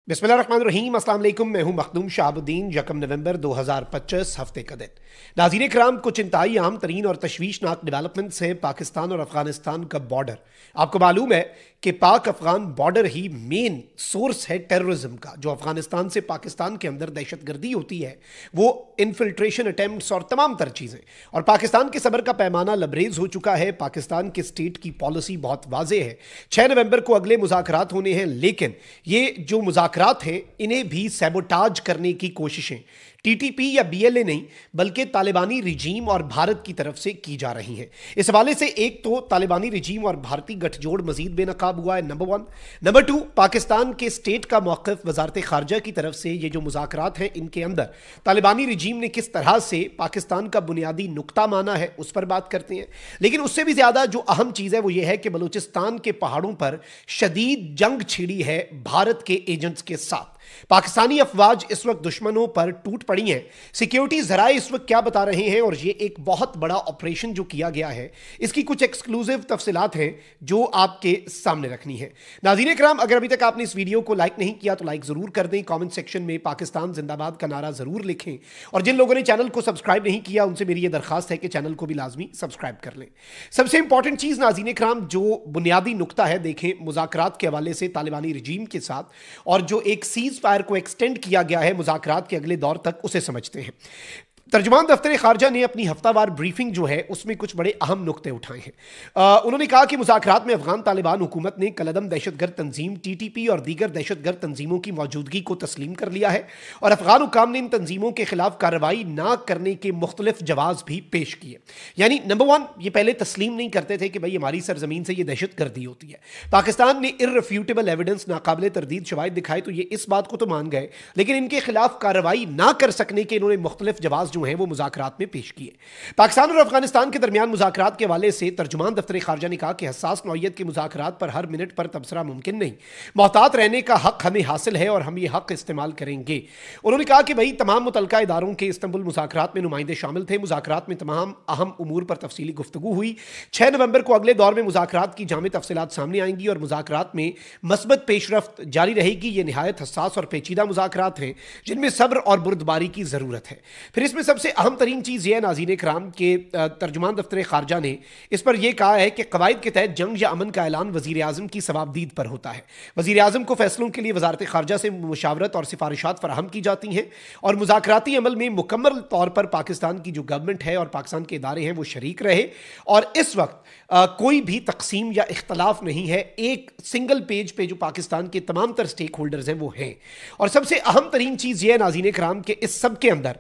बिस्मिल्लाहिर्रहमानिर्रहीम, अस्सलाम वालेकुम। मैं हूं मखदूम शाहबुद्दीन। 1 नवंबर 2025 हफ्ते का दिन। नाज़रीन कराम, कुछ इंतहाई अहम तरीन और तशवीशनाक डेवलपमेंट्स हैं पाकिस्तान और अफगानिस्तान का बॉर्डर। आपको मालूम है कि पाक अफगान बॉर्डर ही मेन सोर्स है टेररिज्म का। जो अफगानिस्तान से पाकिस्तान के अंदर दहशतगर्दी होती है, वो इन्फिल्ट्रेशन अटैम्प्ट्स और तमाम तर चीज़ें। और पाकिस्तान के सबर का पैमाना लबरेज हो चुका है। पाकिस्तान के स्टेट की पॉलिसी बहुत वाजे है। 6 नवंबर को अगले मुज़ाकरात होने हैं, लेकिन ये जो मुज़ाकरात हैं इन्हें भी सैबोटाज करने की कोशिशें टीटीपी या बीएलए नहीं बल्कि तालिबानी रिजीम और भारत की तरफ से की जा रही हैं। इस हवाले से एक तो तालिबानी रिजीम और भारतीय गठजोड़ मजीद बेनकाब हुआ है, नंबर 1। नंबर 2, पाकिस्तान के स्टेट का मौक़िफ़ वजारत खारजा की तरफ से ये जो मुज़ाकरात हैं इनके अंदर तालिबानी रिजीम ने किस तरह से पाकिस्तान का बुनियादी नुक्ता माना है उस पर बात करते हैं। लेकिन उससे भी ज़्यादा जो अहम चीज़ है वो ये है कि बलूचिस्तान के पहाड़ों पर शदीद जंग छिड़ी है भारत के एजेंट्स के साथ। पाकिस्तानी अफवाज इस वक्त दुश्मनों पर टूट पड़ी हैं। सिक्योरिटी जराए इस वक्त क्या बता रहे हैं, और ये एक बहुत बड़ा ऑपरेशन जो किया गया है, इसकी कुछ एक्सक्लूसिव तफसीलात हैं जो आपके सामने रखनी है। नाज़रीन इकराम, अगर अभी तक आपने इस वीडियो को लाइक नहीं किया तो लाइक जरूर कर दें। कमेंट सेक्शन में पाकिस्तान जिंदाबाद का नारा जरूर लिखें। और जिन लोगों ने चैनल को सब्सक्राइब नहीं किया उनसे मेरी यह दरखास्त है कि चैनल को भी लाजमी सब्सक्राइब कर लें। सबसे इंपॉर्टेंट चीज नाज़रीन इकराम, जो बुनियादी नुक्ता है, देखें मुज़ाकरात के हवाले से तालिबानी रिजीम के साथ और जो एक सीज फायर को एक्सटेंड किया गया है मुज़ाकरात के अगले दौर तक, उसे समझते हैं। तर्जुमान दफ्तर खारजा ने अपनी हफ्तावार ब्रीफिंग जो है उसमें कुछ बड़े अहम नुक्ते उठाए हैं। उन्होंने कहा कि मुज़ाकरात में अफगान तालिबान हुकूमत ने कलदम दहशतगर्द तंजीम टीटीपी और दीगर दहशतगर्द तंजीमों की मौजूदगी को तस्लीम कर लिया है और अफगान हुकाम ने इन तंजीमों के खिलाफ कार्रवाई ना करने के मुख्तलिफ जवाब भी पेश किए। यानी नंबर 1, ये पहले तस्लीम नहीं करते थे कि भाई हमारी सरजमीन से ये दहशतगर्दी होती है। पाकिस्तान ने इर्रिफ्यूटेबल एविडेंस, नाकाबिले तरदीद शवाहिद दिखाए तो ये इस बात को तो मान गए, लेकिन इनके खिलाफ कार्रवाई ना कर सकने के इन्होंने मुख्तलिफ जवाब जो हैं वो मुज़ाकरात में पेश किए। पाकिस्तान और अफगानिस्तान के दरमियान मुज़ाकरात के हवाले से तर्जुमान दफ्तर खारजा ने कहा कि हसास नौइयत के मुज़ाकरात पर हर मिनट पर तबसरा मुमकिन नहीं। मोहतात रहने का हक हमें हासिल है और हम ये हक इस्तेमाल करेंगे। उन्होंने कहा कि भाई तमाम मुतल्लिका इदारों के इस्तंबुल मुज़ाकरात में नुमाइंदे शामिल थे। मुज़ाकरात में तमाम अहम उमूर पर तफसीली गुफ्तगू हुई। 6 नवंबर को अगले दौर में मुज़ाकरात की जामे तफसीलात सामने आएंगी और मुज़ाकरात में मस्बत पेशरफ्त जारी रहेगी। ये निहायत हसास और पेचीदा मुज़ाकरात हैं जिनमें सब्र और बुर्दबारी की ज़रूरत है। फिर इसमें सबसे अहम तरीन चीज़ यह है नाज़रीन इकराम के तर्जुमान दफ्तर खारजा ने इस पर यह कहा है कि कवायद के तहत जंग या अमन का ऐलान वज़ीर आज़म की सवाबदीद पर होता है। वज़ीर आज़म को फैसलों के लिए वजारत खारजा से मुशावरत और सिफारिशात फराहम की जाती हैं और मुज़ाकराती अमल में मुकम्मल तौर पर पाकिस्तान की जो गवर्नमेंट है और पाकिस्तान के इदारे हैं वो शरीक रहे। और इस वक्त कोई भी तकसीम या इख्तलाफ नहीं है। एक सिंगल पेज पे जो पाकिस्तान के तमाम तर स्टेक होल्डर्स हैं वो हैं। और सबसे अहम तरीन चीज़ यह है नाज़रीन इकराम के इस सब के अंदर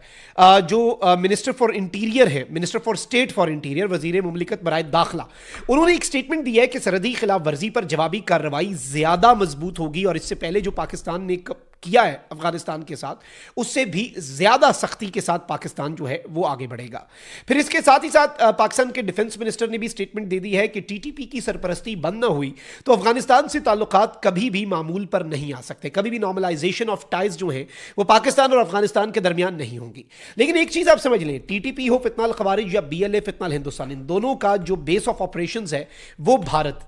जो मिनिस्टर फॉर इंटीरियर है, minister for state for interior, वजीर मुमलिकत बराए दाखिला, उन्होंने एक स्टेटमेंट दिया है कि सरहदी खिलाफ वर्जी पर जवाबी कार्रवाई ज्यादा मजबूत होगी और इससे पहले जो पाकिस्तान ने किया है अफगानिस्तान के साथ उससे भी ज्यादा सख्ती के साथ पाकिस्तान जो है वो आगे बढ़ेगा। फिर इसके साथ ही साथ पाकिस्तान के डिफेंस मिनिस्टर ने भी स्टेटमेंट दे दी है कि टीटीपी की सरपरस्ती बंद ना हुई तो अफगानिस्तान से ताल्लुकात कभी भी मामूल पर नहीं आ सकते। कभी भी नॉर्मलाइजेशन ऑफ टाइज जो है वो पाकिस्तान और अफगानिस्तान के दरमियान नहीं होंगी। लेकिन एक चीज आप समझ लें, टीटीपी हो, फितना अल खवारिज, या बीएलए फितना अल हिंदुस्तान, इन दोनों का जो बेस ऑफ ऑपरेशंस है वो भारत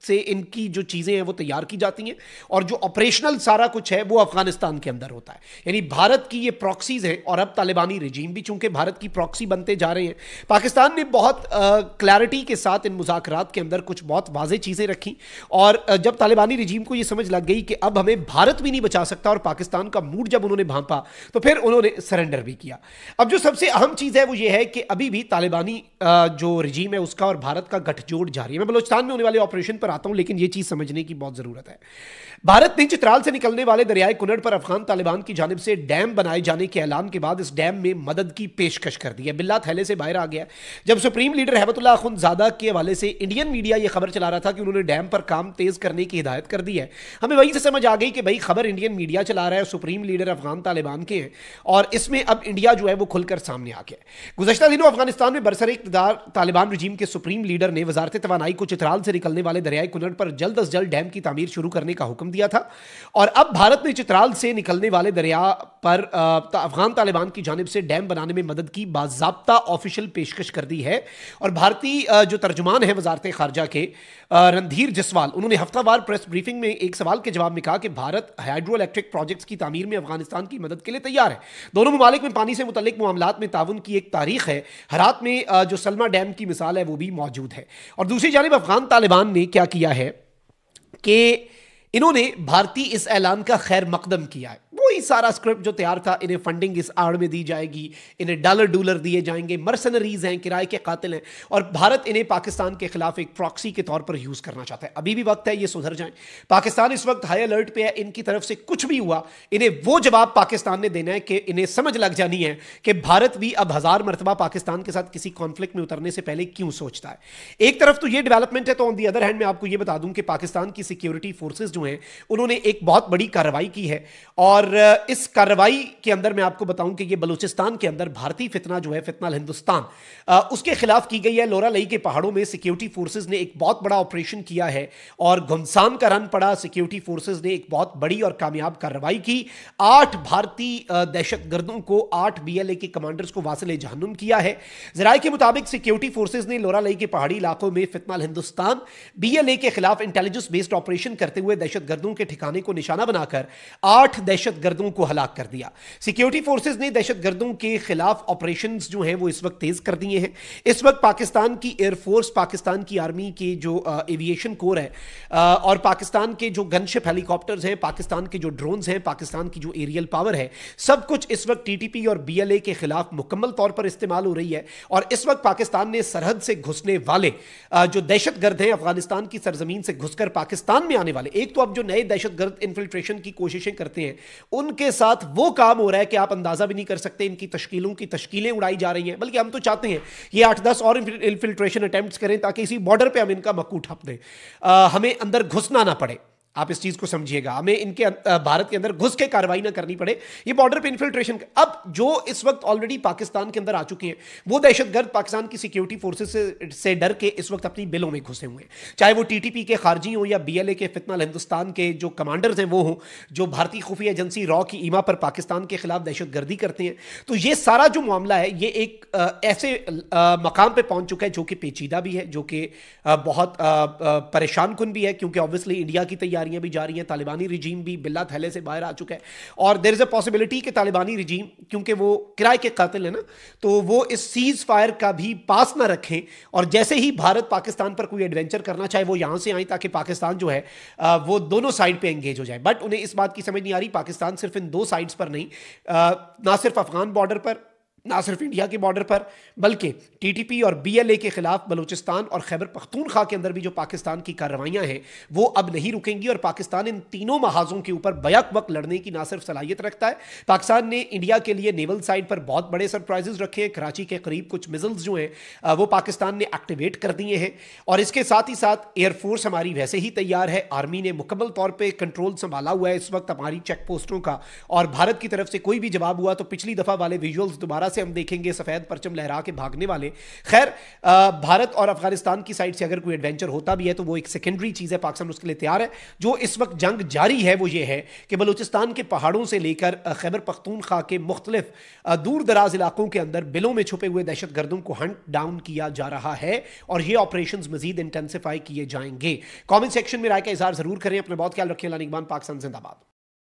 से इनकी जो चीजें हैं वो तैयार की जाती हैं और जो ऑपरेशनल सारा कुछ है वो अफगानिस्तान के अंदर होता है। यानी भारत की ये प्रॉक्सीज हैं और अब तालिबानी रिजीम भी चूंकि भारत की प्रॉक्सी बनते जा रहे हैं। पाकिस्तान ने बहुत क्लैरिटी के साथ इन मुज़ाकरात के अंदर कुछ बहुत वाज़ेह चीज़ें रखी और जब तालिबानी रिजीम को ये समझ लग गई कि अब हमें भारत भी नहीं बचा सकता और पाकिस्तान का मूड जब उन्होंने भांपा तो फिर उन्होंने सरेंडर भी किया। अब जो सबसे अहम चीज़ है वो ये है कि अभी भी तालिबानी जो रिजीम है उसका और भारत का गठजोड़ जारी है। मैं बलूचिस्तान में होने वाले ऑपरेशन पर आता हूं, लेकिन यह चीज समझने की बहुत जरूरत है। भारत ने चित्राल से निकलने वाले दरियाए कुनड़ पर अफगान तालिबान की जानिब से डैम बनाए जाने के ऐलान के बाद इस डैम में मदद की पेशकश कर दी है। बिल्ला थैले से बाहर आ गया जब सुप्रीम लीडर हैबतुल्लाह अखुंज़ादा के हवाले से इंडियन मीडिया यह खबर चला रहा था कि उन्होंने डैम पर काम तेज करने की हिदायत कर दी है। हमें वहीं से समझ आ गई कि भाई खबर इंडियन मीडिया चला रहा है, सुप्रीम लीडर अफगान तालिबान के हैं और इसमें अब इंडिया जो है वो खुलकर सामने आ गया है। गुज़श्ता दिनों अफगानिस्तान में बरसर इक़्तिदार तालिबान रिजीम के सुप्रीम लीडर ने वजारत तवानाई को चित्राल से निकलने वाले दरियाई कुनर पर जल्द अज जल्द डैम की तामीर शुरू करने का हुक्म दिया था। और अब भारत ने चित्राल से निकलने वाले दरिया पर अफगान तालिबान की जानिब से डैम बनाने में मदद की बाज़ाब्ता ऑफिशियल पेशकश कर दी है। और भारतीय जो तर्जुमान है वजारत खारजा के रणधीर जसवाल, उन्होंने हफ्तावार प्रेस ब्रीफिंग में एक सवाल के जवाब में कहा कि भारत हाइड्रो इलेक्ट्रिक प्रोजेक्ट्स की तामीर में अफगानिस्तान की मदद के लिए तैयार है। दोनों ममालिक में पानी से मुतल्लिक मामलात में ताउन की एक तारीख है। हरात में जो सलमा डैम की मिसाल है वो भी मौजूद है। और दूसरी जानिब अफगान तालिबान ने क्या किया है कि इन्होंने भारतीय इस ऐलान का खैर मकदम किया है। वही सारा स्क्रिप्ट जो तैयार था, इन्हें फंडिंग इस आड़ में दी जाएगी, इन्हें डॉलर डॉलर दिए जाएंगे, मर्सनरीज हैं, किराए के कातिल हैं, और भारत इन्हें पाकिस्तान के खिलाफ एक प्रॉक्सी के तौर पर यूज करना चाहता है। अभी भी वक्त है ये सुधर जाएं। पाकिस्तान इस वक्त हाई अलर्ट पे है। इनकी तरफ से कुछ भी हुआ, इन्हें वो जवाब पाकिस्तान ने देना है कि इन्हें समझ लग जानी है कि भारत भी अब 1000 मरतबा पाकिस्तान के साथ किसी कॉन्फ्लिक्ट में उतरने से पहले क्यों सोचता है। एक तरफ तो ये डेवलपमेंट है, तो ऑन दी अदर हैंड मैं आपको ये बता दूं कि पाकिस्तान की सिक्योरिटी फोर्सेज जो हैं उन्होंने एक बहुत बड़ी कार्रवाई की है। और इस कार्रवाई के अंदर मैं आपको बताऊं कि ये बलूचिस्तान के अंदर भारतीय फितना जो है, फितना हिंदुस्तान, उसके खिलाफ की गई है। लोरा लई के पहाड़ों में सिक्योरिटी फोर्सेज ने एक बहुत बड़ा ऑपरेशन किया है और घुमसान का रन पड़ा। सिक्योरिटी फोर्सेज ने एक बहुत बड़ी और कामयाब कार्रवाई की। 8 भारतीय दहशतगर्दों को, 8 बीएलए के कमांडर्स को वासिले जहन्नुम किया है। जराये के मुताबिक सिक्योरिटी फोर्सेज ने लोरा लई के पहाड़ी इलाकों में फितना हिंदुस्तान बीएलए के खिलाफ इंटेलिजेंस बेस्ड ऑपरेशन करते हुए दहशतगर्दों के ठिकाने को निशाना बनाकर 8 दहशतगर्दों को हलाक कर दिया। सिक्योरिटी फोर्सेज ने दहशतगर्दों के खिलाफ ऑपरेशंस जो हैं वो इस वक्त तेज कर दिए हैं। इस वक्त पाकिस्तान की एयरफोर्स, पाकिस्तान की आर्मी के जो एविएशन कोर है और पाकिस्तान के जो गनशिप हेलीकॉप्टर्स हैं, पाकिस्तान के जो ड्रोन्स हैं, पाकिस्तान की जो एरियल पावर है, सब कुछ इस वक्त टीटीपी और बीएलए के खिलाफ मुकम्मल तौर पर इस्तेमाल हो रही है। और इस वक्त पाकिस्तान ने सरहद से घुसने वाले जो दहशतगर्द हैं, अफगानिस्तान की सरजमीन से घुसकर पाकिस्तान में आने वाले, एक तो अब जो नए दहशतगर्द इन्फिल्ट्रेशन की कोशिशें करते हैं उनके साथ वो काम हो रहा है कि आप अंदाजा भी नहीं कर सकते। इनकी तश्कीलों की तश्कीलें उड़ाई जा रही हैं। बल्कि हम तो चाहते हैं ये 8-10 और इन्फिल्ट्रेशन अटेम्प्ट्स करें ताकि इसी बॉर्डर पे हम इनका मक्कू ठप दें, हमें अंदर घुसना ना पड़े। आप इस चीज को समझिएगा, हमें इनके भारत के अंदर घुस के कार्रवाई ना करनी पड़े। ये बॉर्डर पे इन्फिल्ट्रेशन अब जो इस वक्त ऑलरेडी पाकिस्तान के अंदर आ चुके हैं, वो दहशतगर्द पाकिस्तान की सिक्योरिटी फोर्सेस से डर के इस वक्त अपनी बिलों में घुसे हुए हैं। चाहे वो टीटीपी के खारजी हो या बीएलए के फितना हिंदुस्तान के जो कमांडर्स हैं वो हों, जो भारतीय खुफिया एजेंसी रॉ की ईमा पर पाकिस्तान के खिलाफ दहशतगर्दी करते हैं। तो ये सारा जो मामला है ये एक ऐसे मकाम पे पहुंच चुका है जो कि पेचीदा भी है, जो कि बहुत परेशान कुन भी है, क्योंकि ऑब्वियसली इंडिया की तैयारियां भी जारी हैं। तालिबानी रिजीम भी बिल्ला थैले से बाहर आ चुका है और देयर इज अ पॉसिबिलिटी कि तालिबानी रिजीम, क्योंकि वो किराए के कातिल है ना, तो वो इस सीज फायर का भी पास ना रखें। और जैसे ही भारत पाकिस्तान पर कोई एडवेंचर करना चाहे वो यहां से आए, ताकि पाकिस्तान जो है वो दोनों साइड पे एंगेज हो जाए। बट उन्हें इस बात की समझ नहीं आ रही, पाकिस्तान सिर्फ इन 2 साइड्स पर नहीं, ना सिर्फ अफगान बॉर्डर पर, ना सिर्फ इंडिया के बॉर्डर पर, बल्कि टीटीपी और बीएलए के खिलाफ बलूचिस्तान और खैबर पख्तूनख्वा के अंदर भी जो पाकिस्तान की कार्रवाइयां हैं वो अब नहीं रुकेंगी। और पाकिस्तान इन तीनों महाजों के ऊपर बैक वक्त लड़ने की ना सिर्फ सलाहियत रखता है, पाकिस्तान ने इंडिया के लिए नेवल साइड पर बहुत बड़े सरप्राइजेस रखे हैं। कराची के करीब कुछ मिसाइल्स जो हैं वो पाकिस्तान ने एक्टिवेट कर दिए हैं। और इसके साथ ही साथ एयरफोर्स हमारी वैसे ही तैयार है। आर्मी ने मुकम्मल तौर पर कंट्रोल संभाला हुआ है इस वक्त हमारी चेक पोस्टों का। और भारत की तरफ से कोई भी जवाब हुआ तो पिछली दफा वाले विजुअल्स दोबारा से हम देखेंगे, सफेद परचम लहरा के भागने वाले। खैर, भारत और अफगानिस्तान की साइड से अगर कोई एडवेंचर होता भी है तो वो एक सेकेंडरी चीज है, पाकिस्तान उसके लिए तैयार है। जो इस वक्त जंग जारी है वो ये है कि बलूचिस्तान के पहाड़ों से लेकर खैबर पख्तूनख्वा के मुख्तलिफ दूर दराज इलाकों के अंदर बिलों में छुपे हुए दहशतगर्दों को हंट डाउन किया जा रहा है और ये ऑपरेशन मजीद इंटेंसिफाई किए जाएंगे। कॉमेंट सेक्शन में राय का इजहार जरूर करें। अपना बहुत ख्याल रखें। पाकिस्तान जिंदाबाद।